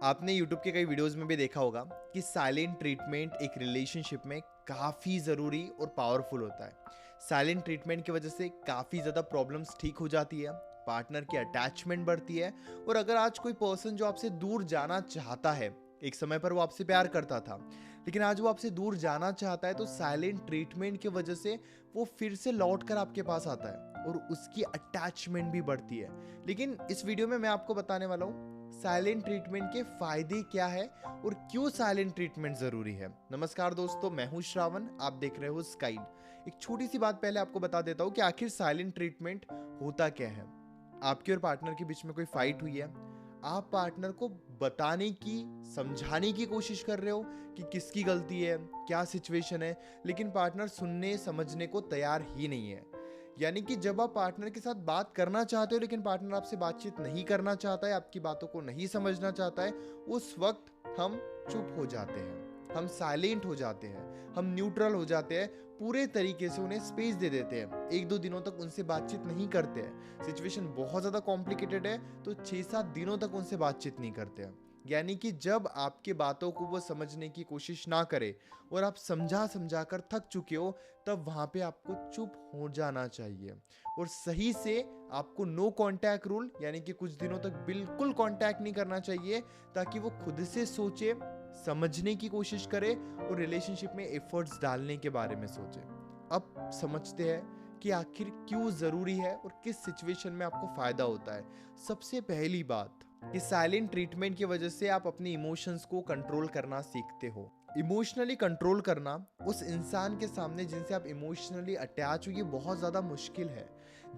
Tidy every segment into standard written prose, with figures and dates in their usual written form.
आपने यूट्यूब के कई वीडियोस में भी देखा होगा कि साइलेंट ट्रीटमेंट एक रिलेशनशिप में काफ़ी ज़रूरी और पावरफुल होता है। साइलेंट ट्रीटमेंट की वजह से काफ़ी ज़्यादा प्रॉब्लम्स ठीक हो जाती है, पार्टनर की अटैचमेंट बढ़ती है। और अगर आज कोई पर्सन जो आपसे दूर जाना चाहता है, एक समय पर वो आपसे प्यार करता था लेकिन आज वो आपसे दूर जाना चाहता है, तो साइलेंट ट्रीटमेंट की वजह से वो फिर से लौट कर आपके पास आता है और उसकी अटैचमेंट भी बढ़ती है। लेकिन इस वीडियो में मैं आपको बताने वाला हूँ साइलेंट ट्रीटमेंट के फायदे क्या है और क्यों साइलेंट ट्रीटमेंट जरूरी है। नमस्कार दोस्तों, मैं हूं श्रावण, आप देख रहे हो स्काइड। एक छोटी सी बात पहले आपको बता देता हूं कि आखिर साइलेंट ट्रीटमेंट होता क्या है। आपके और पार्टनर के बीच में कोई फाइट हुई है, आप पार्टनर को बताने की, समझाने की कोशिश कर रहे हो कि किसकी गलती है, क्या सिचुएशन है, लेकिन पार्टनर सुनने समझने को तैयार ही नहीं है। यानी कि जब आप पार्टनर के साथ बात करना चाहते हो लेकिन पार्टनर आपसे बातचीत नहीं करना चाहता है, आपकी बातों को नहीं समझना चाहता है, उस वक्त हम चुप हो जाते हैं, हम साइलेंट हो जाते हैं, हम न्यूट्रल हो जाते हैं, पूरे तरीके से उन्हें स्पेस दे देते हैं। एक दो दिनों तक उनसे बातचीत नहीं करते हैं। सिचुएशन बहुत ज़्यादा कॉम्प्लिकेटेड है तो 6-7 दिनों तक उनसे बातचीत नहीं करते हैं। यानी कि जब आपके बातों को वो समझने की कोशिश ना करे और आप समझा समझा कर थक चुके हो, तब वहाँ पे आपको चुप हो जाना चाहिए और सही से आपको नो कांटेक्ट रूल, यानी कि कुछ दिनों तक बिल्कुल कांटेक्ट नहीं करना चाहिए, ताकि वो खुद से सोचे, समझने की कोशिश करे और रिलेशनशिप में एफर्ट्स डालने के बारे में सोचे। अब समझते हैं कि आखिर क्यों जरूरी है और किस सिचुएशन में आपको फायदा होता है। सबसे पहली बात कि साइलेंट ट्रीटमेंट की वजह से आप अपने इमोशंस को कंट्रोल करना सीखते हो। इमोशनली कंट्रोल करना उस इंसान के सामने जिनसे आप इमोशनली अटैच हो, ये बहुत ज़्यादा मुश्किल है।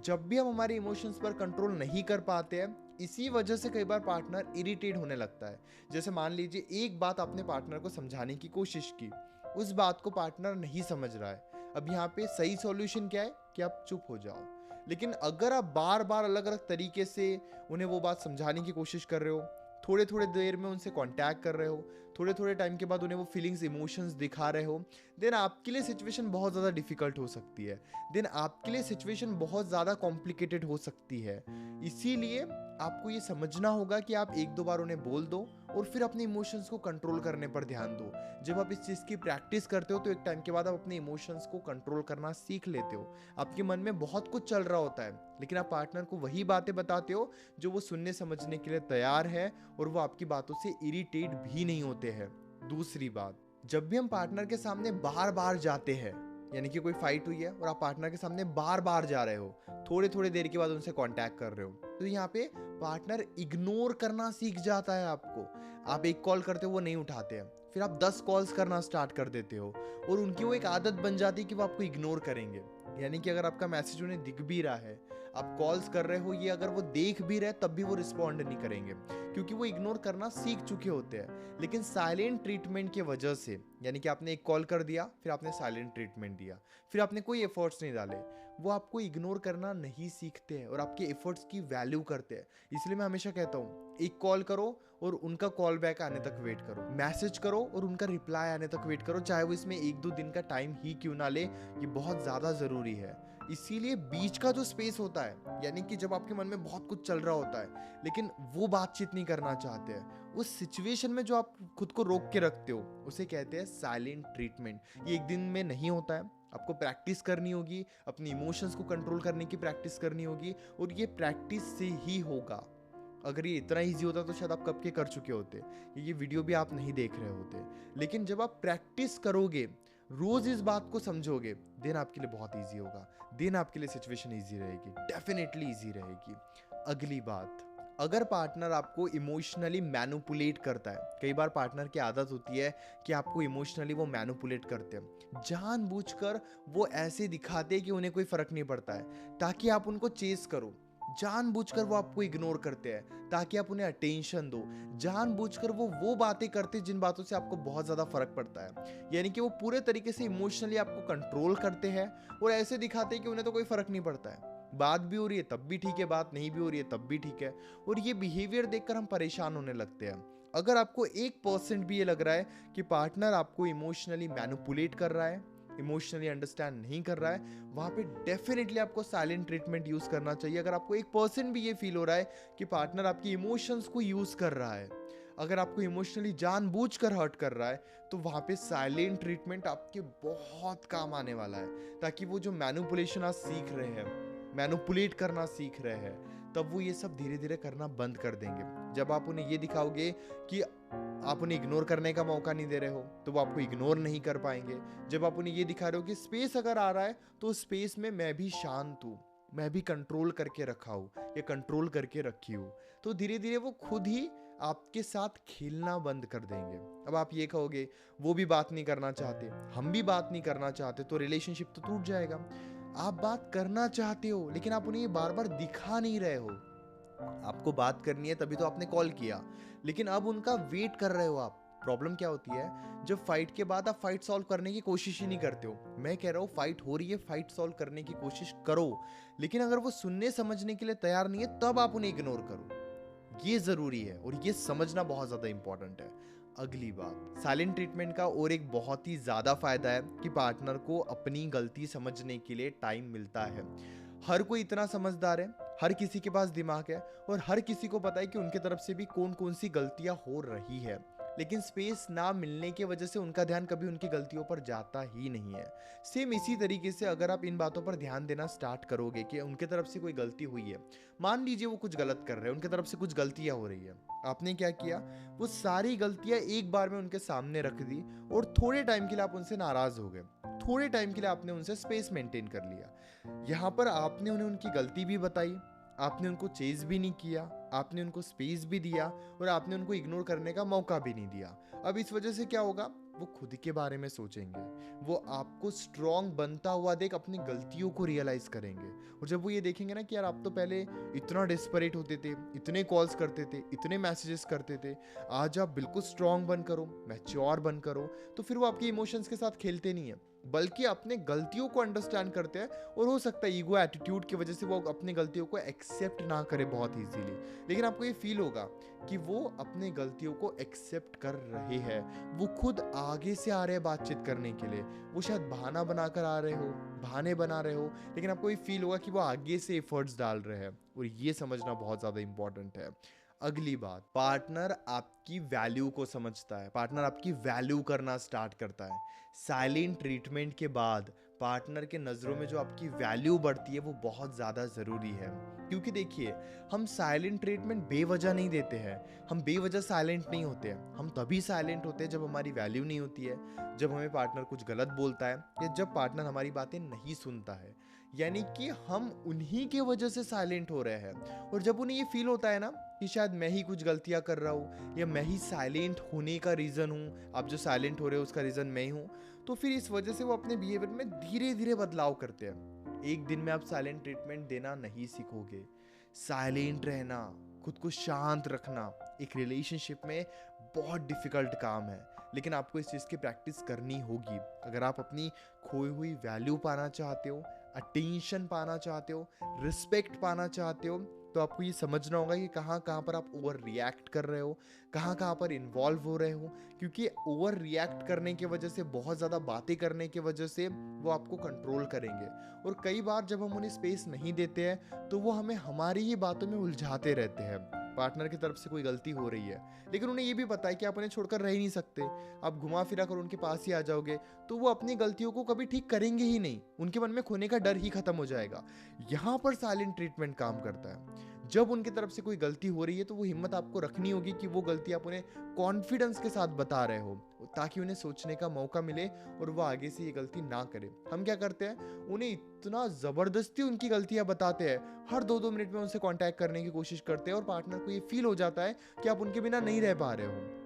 जब भी हम हमारे इमोशंस पर कंट्रोल नहीं कर पाते हैं, इसी वजह से कई बार पार्टनर इरिटेट होने लगता है। जैसे मान लीजिए एक बात आपने पार्टनर को समझाने की कोशिश की, उस बात को पार्टनर नहीं समझ रहा है। अब यहाँ पे सही सॉल्यूशन क्या है कि आप चुप हो जाओ। लेकिन अगर आप बार बार अलग अलग तरीके से उन्हें वो बात समझाने की कोशिश कर रहे हो, थोड़े थोड़े देर में उनसे कांटेक्ट कर रहे हो, थोड़े थोड़े टाइम के बाद उन्हें वो फीलिंग्स, इमोशंस दिखा रहे हो, देन आपके लिए सिचुएशन बहुत ज़्यादा डिफिकल्ट हो सकती है। देन आपके लिए सिचुएशन बहुत ज़्यादा कॉम्प्लिकेटेड हो सकती है। इसीलिए आपको ये समझना होगा कि आप एक दो बार उन्हें बोल दो और फिर अपने इमोशंस को कंट्रोल करने पर ध्यान दो। जब आप इस चीज़ की प्रैक्टिस करते हो तो एक टाइम के बाद आप अपने इमोशंस को कंट्रोल करना सीख लेते हो। आपके मन में बहुत कुछ चल रहा होता है लेकिन आप पार्टनर को वही बातें बताते हो जो वो सुनने समझने के लिए तैयार है और वो आपकी बातों से इरिटेट भी नहीं होते हैं। दूसरी बात, जब भी हम पार्टनर के सामने बार बार जाते हैं, यानी कि कोई फाइट हुई है और आप पार्टनर के सामने बार बार जा रहे हो, थोड़े थोड़े देर के बाद उनसे कांटेक्ट कर रहे हो, तो यहाँ पे पार्टनर इग्नोर करना सीख जाता है आपको। आप एक कॉल करते हो, वो नहीं उठाते हैं, फिर आप 10 कॉल्स करना स्टार्ट कर देते हो और उनकी वो एक आदत बन जाती है कि वो आपको इग्नोर करेंगे। यानी कि अगर आपका मैसेज उन्हें दिख भी रहा है, आप कॉल्स कर रहे हो, ये अगर वो देख भी रहे तब भी वो रिस्पॉन्ड नहीं करेंगे, क्योंकि वो इग्नोर करना सीख चुके होते हैं। लेकिन साइलेंट ट्रीटमेंट की वजह से, यानी कि आपने एक कॉल कर दिया, फिर आपने साइलेंट ट्रीटमेंट दिया, फिर आपने कोई एफर्ट्स नहीं डाले, वो आपको इग्नोर करना नहीं सीखते हैं और आपके एफर्ट्स की वैल्यू करते हैं। इसलिए मैं हमेशा कहता हूँ, एक कॉल करो और उनका कॉल बैक आने तक वेट करो, मैसेज करो और उनका रिप्लाई आने तक वेट करो, चाहे वो इसमें 1-2 दिन का टाइम ही क्यों ना ले, ये बहुत ज़्यादा ज़रूरी है। इसीलिए बीच का जो स्पेस होता है, यानी कि जब आपके मन में बहुत कुछ चल रहा होता है लेकिन वो बातचीत नहीं करना चाहते हैं, उस सिचुएशन में जो आप खुद को रोक के रखते हो, उसे कहते हैं साइलेंट ट्रीटमेंट। ये एक दिन में नहीं होता है, आपको प्रैक्टिस करनी होगी, अपनी इमोशंस को कंट्रोल करने की प्रैक्टिस करनी होगी और ये प्रैक्टिस से ही होगा। अगर ये इतना इजी होता तो शायद आप कब के कर चुके होते, ये वीडियो भी आप नहीं देख रहे होते। लेकिन जब आप प्रैक्टिस करोगे, रोज इस बात को समझोगे, देन आपके लिए बहुत इजी होगा, देन आपके लिए सिचुएशन इजी रहेगी, डेफिनेटली इजी रहेगी। अगली बात, अगर पार्टनर आपको इमोशनली मैनिपुलेट करता है, कई बार पार्टनर की आदत होती है कि आपको इमोशनली वो मैनिपुलेट करते हैं, जानबूझकर वो ऐसे दिखाते हैं कि उन्हें कोई फर्क नहीं पड़ता है ताकि आप उनको चेस करो, जानबूझकर वो आपको इग्नोर करते हैं ताकि आप उन्हें अटेंशन दो, जानबूझकर वो बातें करते हैं जिन बातों से आपको बहुत ज़्यादा फर्क पड़ता है। यानी कि वो पूरे तरीके से इमोशनली आपको कंट्रोल करते हैं और ऐसे दिखाते हैं कि उन्हें तो कोई फर्क नहीं पड़ता है, बात भी हो रही है तब भी ठीक है, बात नहीं भी हो रही है तब भी ठीक है। और ये बिहेवियर देखकर हम परेशान होने लगते हैं। अगर आपको 1% भी ये लग रहा है कि पार्टनर आपको इमोशनली मैनिपुलेट कर रहा है, इमोशनली अंडरस्टैंड नहीं कर रहा है, वहां पे डेफिनेटली आपको साइलेंट ट्रीटमेंट यूज करना चाहिए। अगर आपको 1% भी ये फील हो रहा है कि पार्टनर आपकी इमोशंस को यूज कर रहा है, अगर आपको इमोशनली जानबूझकर हर्ट कर रहा है तो वहाँ पे साइलेंट ट्रीटमेंट आपके बहुत काम आने वाला है, ताकि वो जो मैनिपुलेशन आप सीख रहे हैं, मैनिपुलेट करना सीख रहे हैं, तब वो ये सब धीरे धीरे करना बंद कर देंगे। जब आप उन्हें ये दिखाओगे कि आप उन्हें इग्नोर करने का मौका नहीं दे रहे हो तो वो आपको इग्नोर नहीं कर पाएंगे। जब आप उन्हें ये दिखा रहे हो कि स्पेस अगर आ रहा है तो स्पेस में मैं भी शांत हूँ, मैं भी कंट्रोल करके रखा हूँ या कंट्रोल करके रखी हूँ, तो धीरे धीरे वो खुद ही आपके साथ खेलना बंद कर देंगे। अब आप ये कहोगे वो भी बात नहीं करना चाहते, हम भी बात नहीं करना चाहते, तो रिलेशनशिप तो टूट जाएगा। आप बात करना चाहते हो लेकिन आप उन्हें ये बार बार दिखा नहीं रहे हो। आपको बात करनी है तभी तो आपने कॉल किया, लेकिन अब उनका वेट कर रहे हो आप। प्रॉब्लम क्या होती है, जब फाइट के बाद आप फाइट सॉल्व करने की कोशिश ही नहीं करते हो। मैं कह रहा हूँ फाइट हो रही है, फाइट सॉल्व करने की कोशिश करो, लेकिन अगर वो सुनने समझने के लिए तैयार नहीं है तब आप उन्हें इग्नोर करो। ये जरूरी है और ये समझना बहुत ज्यादा इंपॉर्टेंट है। अगली बात, साइलेंट ट्रीटमेंट का और एक बहुत ही ज्यादा फायदा है कि पार्टनर को अपनी गलती समझने के लिए टाइम मिलता है। हर कोई इतना समझदार है, हर किसी के पास दिमाग है और हर किसी को पता है कि उनके तरफ से भी कौन कौन सी गलतियां हो रही है, लेकिन स्पेस ना मिलने की वजह से उनका ध्यान कभी उनकी गलतियों पर जाता ही नहीं है। सेम इसी तरीके से अगर आप इन बातों पर ध्यान देना स्टार्ट करोगे कि उनके तरफ से कोई गलती हुई है, मान लीजिए वो कुछ गलत कर रहे हैं, उनके तरफ से कुछ गलतियां हो रही है, आपने क्या किया, वो सारी गलतियां एक बार में उनके सामने रख दी और थोड़े टाइम के लिए आप उनसे नाराज हो गए, थोड़े टाइम के लिए आपने उनसे स्पेस मेंटेन कर लिया। यहाँ पर आपने उन्हें उनकी गलती भी बताई, आपने उनको चेज भी नहीं किया, आपने उनको स्पेस भी दिया और आपने उनको इग्नोर करने का मौका भी नहीं दिया। अब इस वजह से क्या होगा, वो खुद के बारे में सोचेंगे, वो आपको स्ट्रांग बनता हुआ देख अपनी गलतियों को रियलाइज करेंगे। और जब वो ये देखेंगे ना कि यार आप तो पहले इतना डेस्परेट होते थे, इतने कॉल्स करते थे, इतने मैसेजेस करते थे, आज आप बिल्कुल स्ट्रांग बन करो, मैच्योर बन करो, तो फिर वो आपके इमोशंस के साथ खेलते नहीं है, बल्कि अपने गलतियों को अंडरस्टैंड करते हैं। और हो सकता है ईगो एटीट्यूड की वजह से वो अपनी गलतियों को एक्सेप्ट ना करे बहुत इजीली, लेकिन आपको ये फील होगा कि वो अपने गलतियों को एक्सेप्ट कर रहे हैं, वो खुद आगे से आ रहे हैं बातचीत करने के लिए। वो शायद बहाना बनाकर आ रहे हो, बहाने बना रहे हो, लेकिन आपको ये फील होगा कि वो आगे से एफर्ट्स डाल रहे हैं, और ये समझना बहुत ज्यादा इंपॉर्टेंट है। अगली बात, पार्टनर आपकी वैल्यू को समझता है, पार्टनर आपकी वैल्यू करना स्टार्ट करता है। साइलेंट ट्रीटमेंट के बाद पार्टनर के नज़रों में जो आपकी वैल्यू बढ़ती है वो बहुत ज़्यादा ज़रूरी है। क्योंकि देखिए, हम साइलेंट ट्रीटमेंट बेवजह नहीं देते हैं, हम बेवजह साइलेंट नहीं होते हैं, हम तभी साइलेंट होते हैं जब हमारी वैल्यू नहीं होती है, जब हमें पार्टनर कुछ गलत बोलता है या जब पार्टनर हमारी बातें नहीं सुनता है, यानी कि हम उन्हीं की वजह से साइलेंट हो रहे हैं। और जब उन्हें ये फील होता है ना कि शायद मैं ही कुछ गलतियां कर रहा हूँ या मैं ही साइलेंट होने का रीज़न हूँ, आप जो साइलेंट हो रहे हो उसका रीज़न मैं ही हूँ, तो फिर इस वजह से वो अपने बिहेवियर में धीरे धीरे बदलाव करते हैं। एक दिन में आप साइलेंट ट्रीटमेंट देना नहीं सीखोगे। साइलेंट रहना, खुद को शांत रखना एक रिलेशनशिप में बहुत डिफिकल्ट काम है, लेकिन आपको इस चीज़ की प्रैक्टिस करनी होगी। अगर आप अपनी खोई हुई वैल्यू पाना चाहते हो, अटेंशन पाना चाहते हो, रिस्पेक्ट पाना चाहते हो, तो आपको ये समझना होगा कि कहाँ कहाँ पर आप ओवर रिएक्ट कर रहे हो, कहाँ कहाँ पर इन्वॉल्व हो रहे हो। क्योंकि ओवर रिएक्ट करने की वजह से, बहुत ज़्यादा बातें करने की वजह से वो आपको कंट्रोल करेंगे, और कई बार जब हम उन्हें स्पेस नहीं देते हैं तो वो हमें हमारी ही बातों में उलझाते रहते हैं। पार्टनर की तरफ से कोई गलती हो रही है, लेकिन उन्हें ये भी पता है कि आप उन्हें छोड़कर रह ही नहीं सकते, आप घुमा फिरा कर उनके पास ही आ जाओगे तो वो अपनी गलतियों को कभी ठीक करेंगे ही नहीं, उनके मन में खोने का डर ही खत्म हो जाएगा। यहाँ पर साइलेंट ट्रीटमेंट काम करता है। जब उनकी तरफ से कोई गलती हो रही है तो वो हिम्मत आपको रखनी होगी कि वो गलती आप उन्हें कॉन्फिडेंस के साथ बता रहे हो, ताकि उन्हें सोचने का मौका मिले और वो आगे से ये गलती ना करे। हम क्या करते हैं, उन्हें इतना जबरदस्ती उनकी गलतियां बताते हैं, हर 2-2 मिनट में उनसे कांटेक्ट करने की कोशिश करते हैं, और पार्टनर को ये फील हो जाता है कि आप उनके बिना नहीं रह पा रहे हो,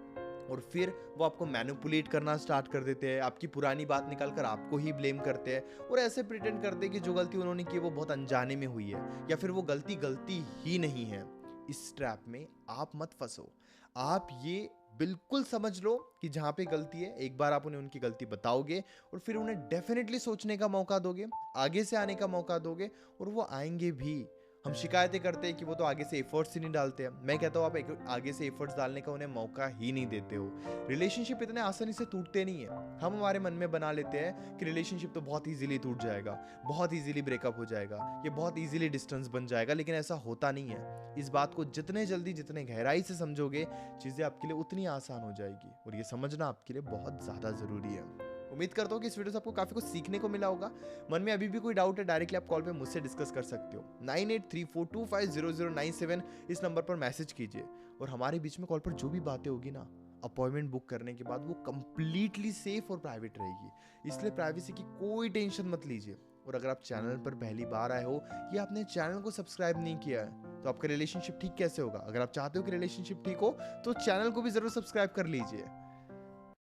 और फिर वो आपको मैनिपुलेट करना स्टार्ट कर देते हैं, आपकी पुरानी बात निकाल कर आपको ही ब्लेम करते हैं, और ऐसे प्रिटेंड करते हैं कि जो गलती उन्होंने की वो बहुत अनजाने में हुई है, या फिर वो गलती गलती ही नहीं है। इस ट्रैप में आप मत फंसो। आप ये बिल्कुल समझ लो कि जहाँ पे गलती है, एक बार आप उन्हें उनकी गलती बताओगे और फिर उन्हें डेफिनेटली सोचने का मौका दोगे, आगे से आने का मौका दोगे, और वो आएंगे भी, हम शिकायतें करते हैं कि वो तो आगे से एफर्ट्स ही नहीं डालते हैं। मैं कहता हूँ आप आगे से एफर्ट्स डालने का उन्हें मौका ही नहीं देते हो। रिलेशनशिप इतने आसानी से टूटते नहीं है। हम हमारे मन में बना लेते हैं कि रिलेशनशिप तो बहुत इजीली टूट जाएगा, बहुत इजीली ब्रेकअप हो जाएगा, ये बहुत इजीली डिस्टेंस बन जाएगा, लेकिन ऐसा होता नहीं है। इस बात को जितने जल्दी जितने गहराई से समझोगे, चीज़ें आपके लिए उतनी आसान हो जाएगी, और ये समझना आपके लिए बहुत ज़्यादा ज़रूरी है। उम्मीद करता हूँ कि इस वीडियो से आपको काफी कुछ सीखने को मिला होगा। मन में अभी भी कोई डाउट है, डायरेक्टली आप कॉल पे मुझसे डिस्कस कर सकते हो। 9834250097 इस नंबर पर मैसेज कीजिए, और हमारे बीच में कॉल पर जो भी बातें होगी ना, अपॉइंटमेंट बुक करने के बाद वो कंप्लीटली सेफ और प्राइवेट रहेगी, इसलिए प्राइवेसी की कोई टेंशन मत लीजिए। और अगर आप चैनल पर पहली बार आए हो या आपने चैनल को सब्सक्राइब नहीं किया है, तो आपका रिलेशनशिप ठीक कैसे होगा? अगर आप चाहते हो कि रिलेशनशिप ठीक हो, तो चैनल को भी जरूर सब्सक्राइब कर लीजिए।